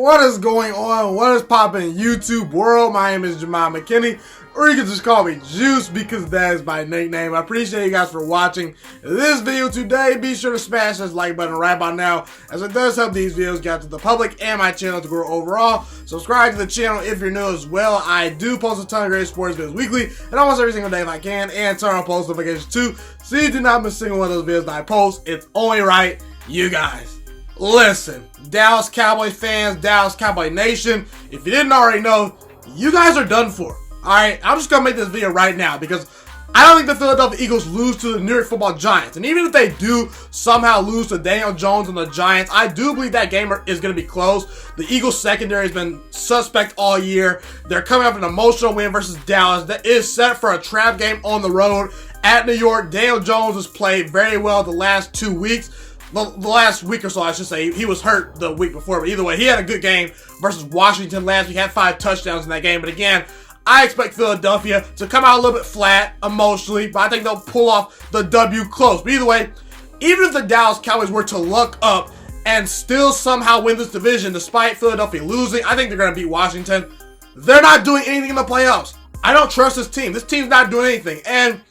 What is going on? What is poppin' YouTube world? My name is Ghiman Mckinney, or you can just call me Juice because that is my nickname. I appreciate you guys for watching this video today. Be sure to smash this like button right about now, as it does help these videos get out to the public and my channel to grow overall. Subscribe to the channel if you're new as well. I do post a ton of great sports videos weekly and almost every single day if I can, and turn on post notifications too, so you do not miss a single one of those videos that I post. It's only right, you guys. Listen, Dallas Cowboys fans, Dallas Cowboy Nation, if you didn't already know, you guys are done for. Alright, I'm just going to make this video right now because I don't think the Philadelphia Eagles lose to the New York Football Giants. And even if they do somehow lose to Daniel Jones and the Giants, I do believe that game is going to be close. The Eagles secondary has been suspect all year. They're coming up an emotional win versus Dallas that is set for a trap game on the road at New York. Daniel Jones has played very well the last 2 weeks. The last week or so, I should say. He was hurt the week before, but either way, he had a good game versus Washington last week. Had 5 touchdowns in that game, but again, I expect Philadelphia to come out a little bit flat emotionally, but I think they'll pull off the W close. But either way, even if the Dallas Cowboys were to luck up and still somehow win this division despite Philadelphia losing, I think they're going to beat Washington. They're not doing anything in the playoffs. I don't trust this team. This team's not doing anything. And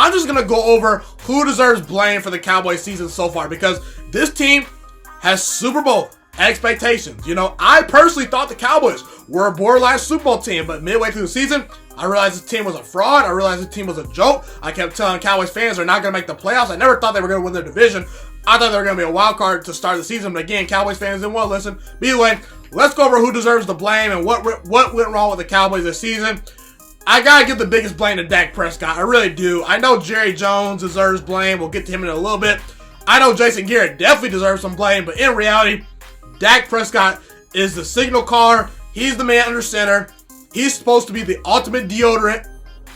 I'm just going to go over who deserves blame for the Cowboys season so far, because this team has Super Bowl expectations. You know, I personally thought the Cowboys were a borderline Super Bowl team, but midway through the season, I realized this team was a fraud. I realized this team was a joke. I kept telling Cowboys fans they're not going to make the playoffs. I never thought they were going to win their division. I thought they were going to be a wild card to start the season, but again, Cowboys fans didn't want to listen. But either way, let's go over who deserves the blame and what went wrong with the Cowboys this season. I gotta give the biggest blame to Dak Prescott. I really do. I know Jerry Jones deserves blame. We'll get to him in a little bit. I know Jason Garrett definitely deserves some blame, but in reality, Dak Prescott is the signal caller. He's the man under center. He's supposed to be the ultimate deodorant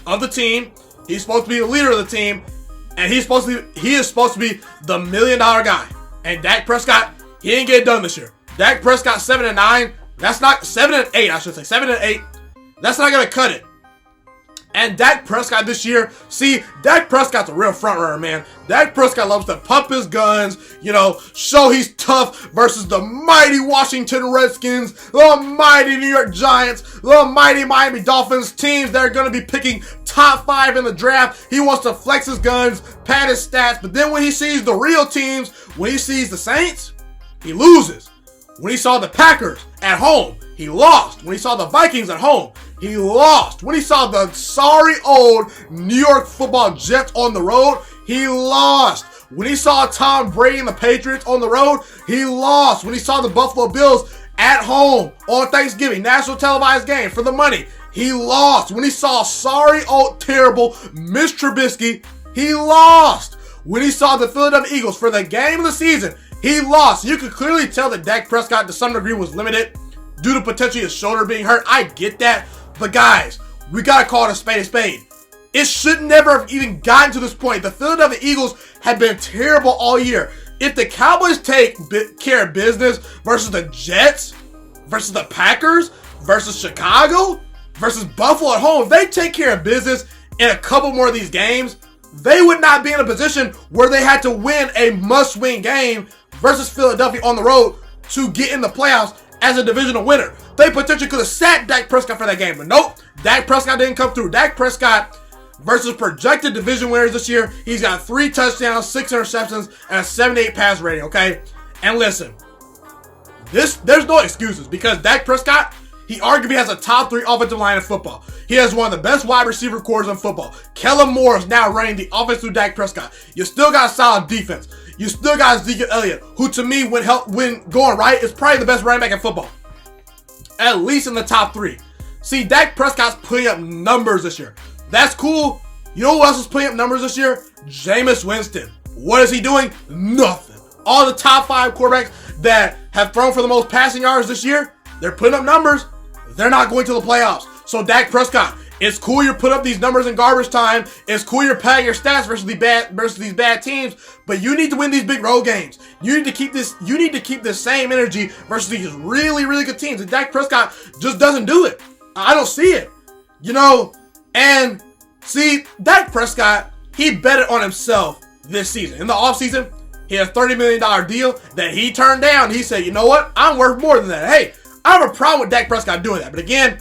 of the team. He's supposed to be the leader of the team, and he is supposed to be the $1 million guy. And Dak Prescott, he didn't get it done this year. Dak Prescott 7-9. That's not 7-8. I should say 7-8. That's not gonna cut it. And Dak Prescott this year, see, Dak Prescott's a real front runner, man. Dak Prescott loves to pump his guns, you know, show he's tough versus the mighty Washington Redskins, the mighty New York Giants, the mighty Miami Dolphins, teams that are going to be picking top 5 in the draft. He wants to flex his guns, pad his stats, but then when he sees the real teams, when he sees the Saints, he loses. When he saw the Packers at home, he lost. When he saw the Vikings at home, he lost. When he saw the sorry old New York Football Jets on the road, he lost. When he saw Tom Brady and the Patriots on the road, he lost. When he saw the Buffalo Bills at home on Thanksgiving, national televised game for the money, he lost. When he saw sorry old terrible Mitch Trubisky, he lost. When he saw the Philadelphia Eagles for the game of the season, he lost. You could clearly tell that Dak Prescott to some degree was limited due to potentially his shoulder being hurt. I get that. But guys, we got to call it a spade a spade. It should never have even gotten to this point. The Philadelphia Eagles have been terrible all year. If the Cowboys take care of business versus the Jets, versus the Packers, versus Chicago, versus Buffalo at home, if they take care of business in a couple more of these games, they would not be in a position where they had to win a must-win game versus Philadelphia on the road to get in the playoffs as a divisional winner. They potentially could have sat Dak Prescott for that game, but nope, Dak Prescott didn't come through. Dak Prescott versus projected division winners this year, he's got 3 touchdowns, 6 interceptions, and a 7-8 pass rating, okay? And listen, there's no excuses because Dak Prescott, he arguably has a top 3 offensive line in football. He has one of the best wide receiver corps in football. Kellen Moore is now running the offense through Dak Prescott. You still got a solid defense. You still got Ezekiel Elliott, who to me, when going right, is probably the best running back in football. At least in the top 3. See, Dak Prescott's putting up numbers this year. That's cool. You know who else is putting up numbers this year? Jameis Winston. What is he doing? Nothing. All the top 5 quarterbacks that have thrown for the most passing yards this year, they're putting up numbers. They're not going to the playoffs. So Dak Prescott, it's cool you're putting up these numbers in garbage time. It's cool you're padding your stats versus these bad teams, but you need to win these big road games. You need to keep this same energy versus these really, really good teams. And Dak Prescott just doesn't do it. I don't see it. You know, and see, Dak Prescott, he betted on himself this season. In the offseason, he had a $30 million deal that he turned down. He said, you know what? I'm worth more than that. Hey, I have a problem with Dak Prescott doing that. But again,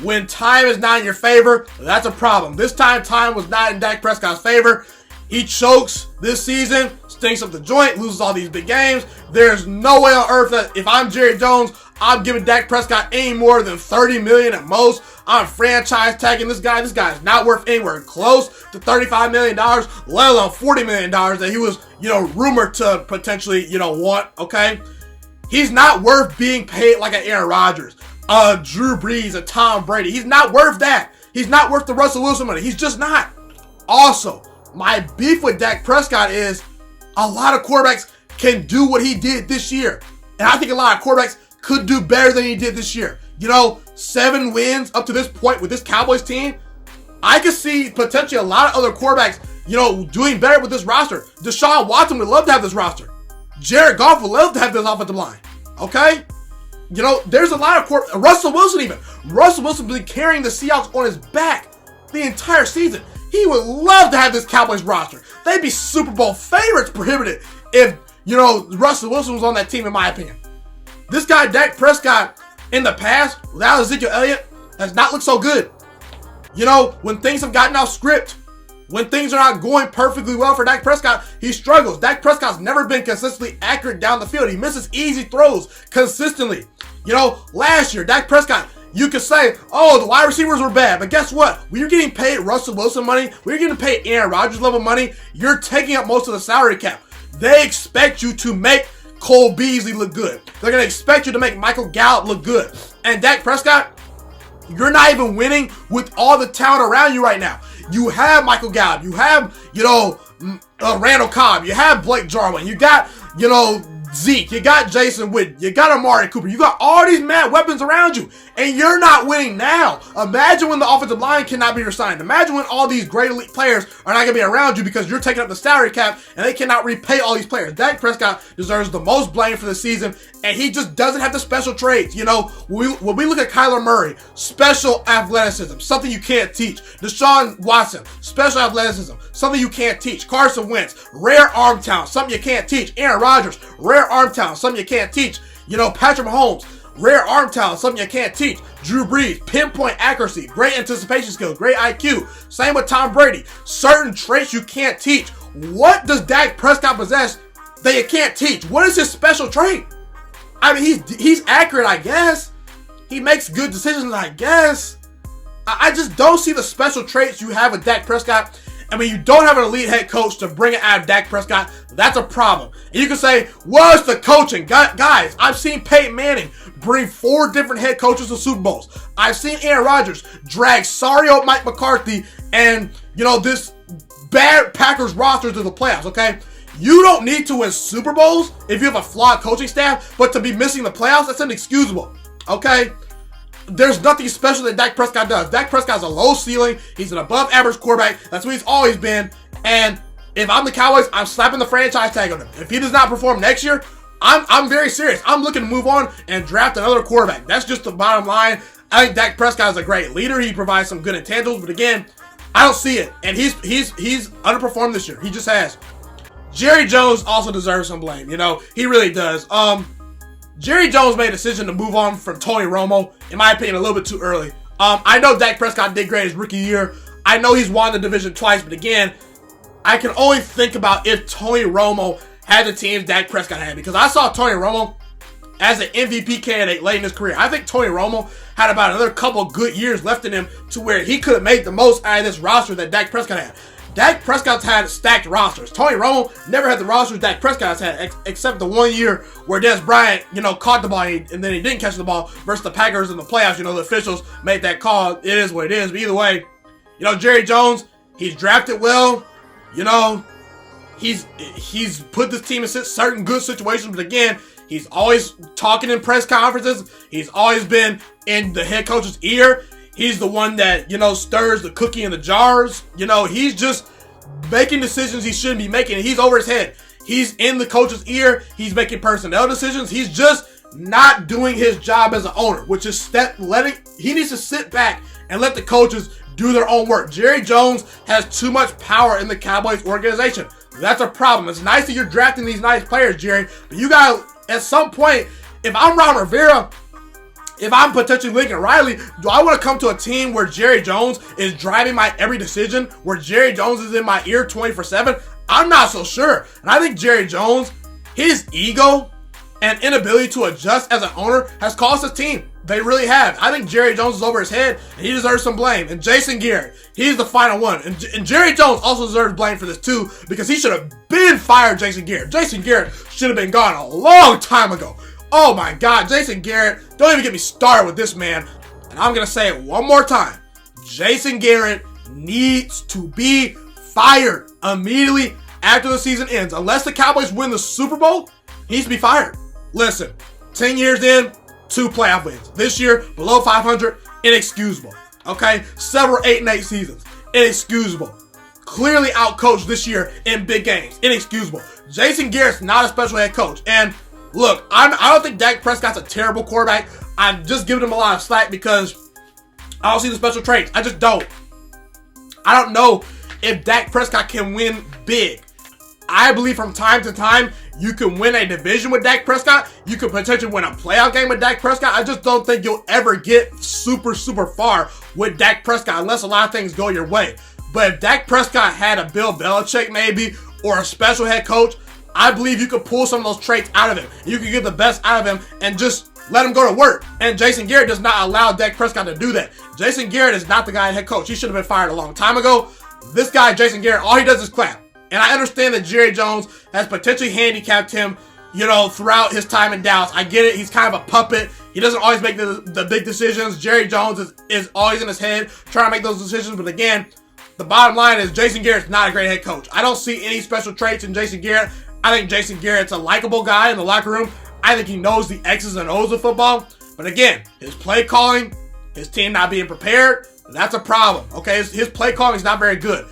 when time is not in your favor, that's a problem. This time was not in Dak Prescott's favor. He chokes this season, stinks up the joint, loses all these big games. There's no way on earth that if I'm Jerry Jones, I'm giving Dak Prescott any more than $30 million at most. I'm franchise tagging this guy. This guy is not worth anywhere close to $35 million, let alone $40 million that he was, rumored to potentially, want, okay? He's not worth being paid like an Aaron Rodgers, a Drew Brees, a Tom Brady. He's not worth that. He's not worth the Russell Wilson money. He's just not. Also, my beef with Dak Prescott is a lot of quarterbacks can do what he did this year. And I think a lot of quarterbacks could do better than he did this year. 7 wins up to this point with this Cowboys team. I could see potentially a lot of other quarterbacks, doing better with this roster. Deshaun Watson would love to have this roster. Jared Goff would love to have this offensive line. Okay? There's a lot of Russell Wilson even. Russell Wilson been carrying the Seahawks on his back the entire season. He would love to have this Cowboys roster. They'd be Super Bowl favorites prohibited if, Russell Wilson was on that team, in my opinion. This guy, Dak Prescott, in the past, without Ezekiel Elliott, has not looked so good. When things have gotten off script, when things are not going perfectly well for Dak Prescott, he struggles. Dak Prescott's never been consistently accurate down the field. He misses easy throws consistently. Last year, Dak Prescott, you could say, oh, the wide receivers were bad. But guess what? When you're getting paid Russell Wilson money, when you're getting paid Aaron Rodgers level money, you're taking up most of the salary cap. They expect you to make Cole Beasley look good. They're going to expect you to make Michael Gallup look good. And Dak Prescott, you're not even winning with all the talent around you right now. You have Michael Gallup. You have, Randall Cobb. You have Blake Jarwin. You got, Zeke. You got Jason Witten. You got Amari Cooper. You got all these mad weapons around you. And you're not winning now. Imagine when the offensive line cannot be resigned. Imagine when all these great elite players are not going to be around you because you're taking up the salary cap and they cannot repay all these players. Dak Prescott deserves the most blame for the season, and he just doesn't have the special traits. When we look at Kyler Murray, special athleticism, something you can't teach. Deshaun Watson, special athleticism, something you can't teach. Carson Wentz, rare arm talent, something you can't teach. Aaron Rodgers, rare arm talent, something you can't teach. Patrick Mahomes, rare arm talent, something you can't teach. Drew Brees, pinpoint accuracy, great anticipation skills, great IQ. Same with Tom Brady. Certain traits you can't teach. What does Dak Prescott possess that you can't teach? What is his special trait? I mean, he's accurate, I guess. He makes good decisions, I guess. I just don't see the special traits you have with Dak Prescott. And when you don't have an elite head coach to bring it out of Dak Prescott, that's a problem. And you can say, well, it's the coaching. Guys, I've seen Peyton Manning bring 4 different head coaches to Super Bowls. I've seen Aaron Rodgers drag sorry old Mike McCarthy and, this bad Packers roster to the playoffs, okay? You don't need to win Super Bowls if you have a flawed coaching staff, but to be missing the playoffs, that's inexcusable, okay? There's nothing special that Dak Prescott does. Dak Prescott's a low ceiling. He's an above average quarterback. That's what he's always been. And if I'm the Cowboys, I'm slapping the franchise tag on him. If he does not perform next year, I'm very serious. I'm looking to move on and draft another quarterback. That's just the bottom line. I think Dak Prescott is a great leader. He provides some good intangibles, but again, I don't see it. And he's underperformed this year. He just has. Jerry Jones also deserves some blame. He really does. Jerry Jones made a decision to move on from Tony Romo, in my opinion, a little bit too early. I know Dak Prescott did great his rookie year. I know he's won the division twice, but again, I can only think about if Tony Romo had the teams Dak Prescott had, because I saw Tony Romo as an MVP candidate late in his career. I think Tony Romo had about another couple good years left in him to where he could have made the most out of this roster that Dak Prescott had. Dak Prescott's had stacked rosters. Tony Romo never had the rosters Dak Prescott's had, except the 1 year where Des Bryant, caught the ball and then he didn't catch the ball versus the Packers in the playoffs. The officials made that call. It is what it is. But either way, Jerry Jones, he's drafted well. He's put this team in certain good situations. But again, he's always talking in press conferences. He's always been in the head coach's ear. He's the one that, stirs the cookie in the jars. He's just making decisions he shouldn't be making. He's over his head. He's in the coach's ear. He's making personnel decisions. He's just not doing his job as an owner, which is he needs to sit back and let the coaches do their own work. Jerry Jones has too much power in the Cowboys organization. That's a problem. It's nice that you're drafting these nice players, Jerry, but you got to, at some point, if I'm Ron Rivera, If I'm potentially Lincoln Riley, do I want to come to a team where Jerry Jones is driving my every decision, where Jerry Jones is in my ear 24/7? I'm not so sure. And I think Jerry Jones, his ego and inability to adjust as an owner has cost his team. They really have. I think Jerry Jones is over his head, and he deserves some blame. And Jason Garrett, he's the final one. And Jerry Jones also deserves blame for this too, because he should have been fired, Jason Garrett. Jason Garrett should have been gone a long time ago. Oh my God, Jason Garrett, don't even get me started with this man. And I'm going to say it one more time. Jason Garrett needs to be fired immediately after the season ends. Unless the Cowboys win the Super Bowl, he needs to be fired. Listen, 10 years in, 2 playoff wins. This year, below 500, inexcusable. Okay? Several 8-8 seasons, inexcusable. Clearly outcoached this year in big games, inexcusable. Jason Garrett's not a special head coach. And look, I don't think Dak Prescott's a terrible quarterback. I'm just giving him a lot of slack because I don't see the special traits. I just don't. I don't know if Dak Prescott can win big. I believe from time to time, you can win a division with Dak Prescott. You could potentially win a playoff game with Dak Prescott. I just don't think you'll ever get super far with Dak Prescott unless a lot of things go your way. But if Dak Prescott had a Bill Belichick maybe, or a special head coach, I believe you could pull some of those traits out of him. You could get the best out of him and just let him go to work. And Jason Garrett does not allow Dak Prescott to do that. Jason Garrett is not the guy head coach. He should have been fired a long time ago. This guy, Jason Garrett, all he does is clap. And I understand that Jerry Jones has potentially handicapped him, throughout his time in Dallas. I get it. He's kind of a puppet. He doesn't always make the big decisions. Jerry Jones is always in his head trying to make those decisions. But again, the bottom line is Jason Garrett's not a great head coach. I don't see any special traits in Jason Garrett. I think Jason Garrett's a likable guy in the locker room. I think he knows the X's and O's of football. But again, his play calling, his team not being prepared, that's a problem. Okay, his play calling is not very good.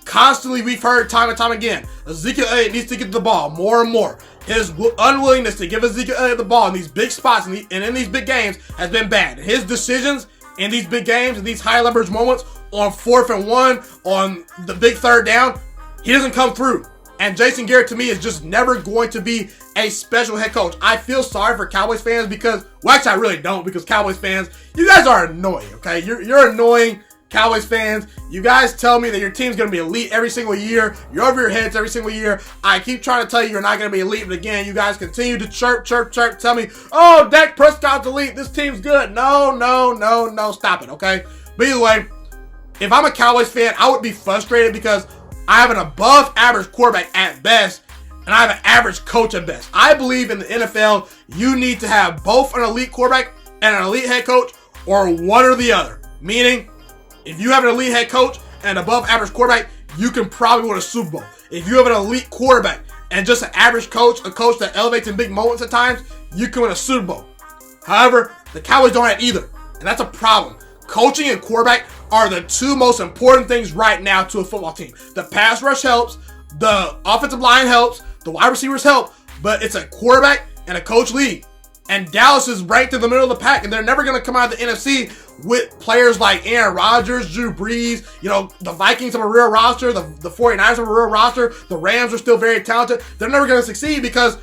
Constantly, we've heard time and time again, Ezekiel Elliott needs to get the ball more and more. His unwillingness to give Ezekiel Elliott the ball in these big spots and in these big games has been bad. His decisions in these big games, in these high leverage moments, on 4th and 1, on the big 3rd down, he doesn't come through. And Jason Garrett, to me, is just never going to be a special head coach. I feel sorry for Cowboys fans because, well, actually, I really don't, because Cowboys fans, you guys are annoying, okay? You're annoying, Cowboys fans. You guys tell me that your team's going to be elite every single year. You're over your heads every single year. I keep trying to tell you you're not going to be elite, but again, you guys continue to chirp, tell me, oh, Dak Prescott's elite, this team's good. No, stop it, okay? But either way, if I'm a Cowboys fan, I would be frustrated because I have an above average quarterback at best, and I have an average coach at best. I believe in the NFL, you need to have both an elite quarterback and an elite head coach, or one or the other. Meaning, if you have an elite head coach and an above average quarterback, you can probably win a Super Bowl. If you have an elite quarterback and just an average coach, a coach that elevates in big moments at times, you can win a Super Bowl. However, the Cowboys don't have either, and that's a problem. Coaching and quarterback are the 2 most important things right now to a football team. The pass rush helps, the offensive line helps, the wide receivers help, but it's a quarterback and a coach league. And Dallas is ranked in the middle of the pack, and they're never going to come out of the NFC with players like Aaron Rodgers, Drew Brees. The Vikings have a real roster, the 49ers have a real roster, the Rams are still very talented. They're never going to succeed because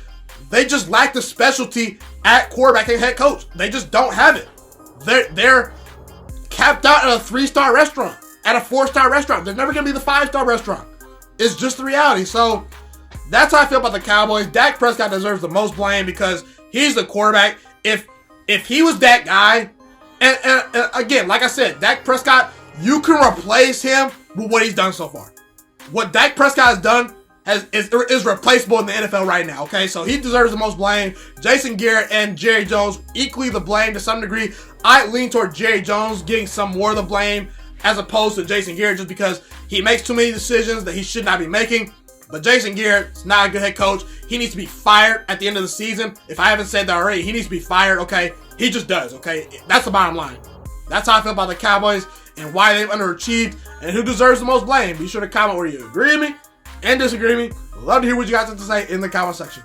they just lack the specialty at quarterback and head coach. They just don't have it. They're capped out at a 3-star restaurant, at a 4-star restaurant. They're never going to be the 5-star restaurant. It's just the reality. So that's how I feel about the Cowboys. Dak Prescott deserves the most blame because he's the quarterback. If he was that guy, and again, like I said, Dak Prescott, you can replace him with what he's done so far. What Dak Prescott has done is replaceable in the NFL right now, okay? So he deserves the most blame. Jason Garrett and Jerry Jones, equally the blame to some degree. I lean toward Jerry Jones getting some more of the blame as opposed to Jason Garrett just because he makes too many decisions that he should not be making. But Jason Garrett is not a good head coach. He needs to be fired at the end of the season. If I haven't said that already, he needs to be fired, okay? He just does, okay? That's the bottom line. That's how I feel about the Cowboys and why they've underachieved and who deserves the most blame. Be sure to comment whether you agree with me and disagree with me. Love to hear what you guys have to say in the comment section.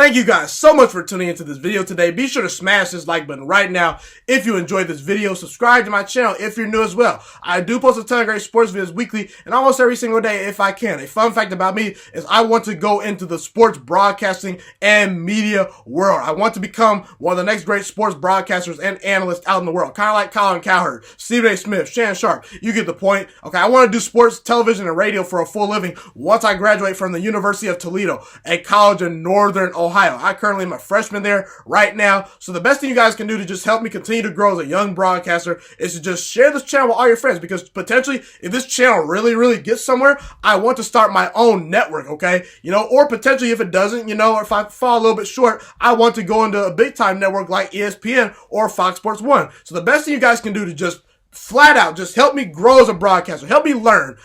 Thank you guys so much for tuning into this video today. Be sure to smash this like button right now if you enjoyed this video. Subscribe to my channel if you're new as well. I do post a ton of great sports videos weekly and almost every single day if I can. A fun fact about me is I want to go into the sports broadcasting and media world. I want to become one of the next great sports broadcasters and analysts out in the world. Kind of like Colin Cowherd, Stephen A. Smith, Shannon Sharp. You get the point. Okay, I want to do sports, television, and radio for a full living once I graduate from the University of Toledo, a college in Northern Ohio. I currently am a freshman there right now. So the best thing you guys can do to just help me continue to grow as a young broadcaster is to just share this channel with all your friends, because potentially if this channel really gets somewhere, I want to start my own network, okay? Or potentially if it doesn't, or if I fall a little bit short, I want to go into a big time network like ESPN or Fox Sports 1. So the best thing you guys can do to just flat out just help me grow as a broadcaster, help me learn,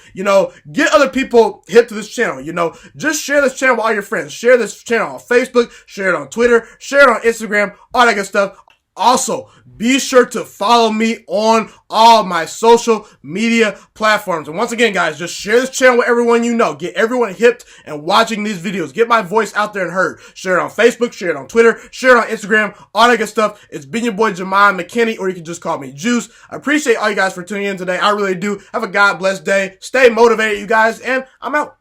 get other people hip to this channel, just share this channel with all your friends, share this channel on Facebook, share it on Twitter, share it on Instagram, all that good stuff. Also, be sure to follow me on all my social media platforms. And once again, guys, just share this channel with everyone you know. Get everyone hipped and watching these videos. Get my voice out there and heard. Share it on Facebook, share it on Twitter, share it on Instagram, all that good stuff. It's been your boy, Ghiman Mckinney, or you can just call me Juice. I appreciate all you guys for tuning in today. I really do. Have a God blessed day. Stay motivated, you guys, and I'm out.